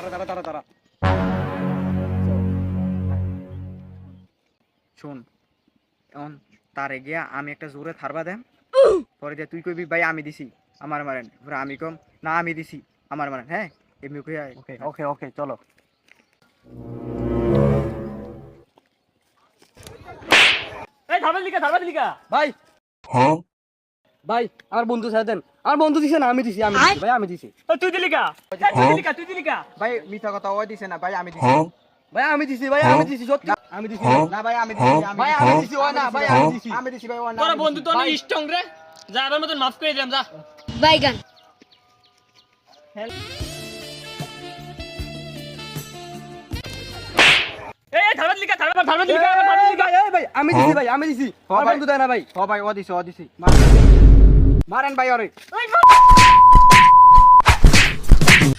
তারা শুন এখন তারে গিয়া আমি একটা জোরে থারবা দেম পরে যে তুই কইবি ভাই আমি দিছি আমার মারেন পরে আমি কম না আমি দিছি আমার মারেন হ্যাঁ এমনি কইয়া ওকে ওকে ওকে চলো এই থারবা লিকা ভাই Huh? ভাই আমার বন্ধু ছেড়ে দেন আমার বন্ধু দিছে না আমি দিছি ভাই আমি দিছি তুই দিলি কা তুই দিলি কা ভাই মিথ্যা কথা ওই দিছে না ভাই আমি দিছি Huh? ভাই আমি দিছি ভাই আমি দিছি সত্যি আমি দিছি Huh? না ভাই আমি দিছি ভাই আমি দিছি ও না ভাই আমি দিছি আমি দিছি ভাই ও না তোরা বন্ধু তো অনেক স্ট্রং রে যা এবার মতন মাফ করে দিলাম যা বাইগান এই থারবা লিকা এই ভাই আমি দিছি ভাই আমি দিছি আমার বন্ধু দেয় না ভাই ও ভাই ও দিছি মারেন ভাই ওরে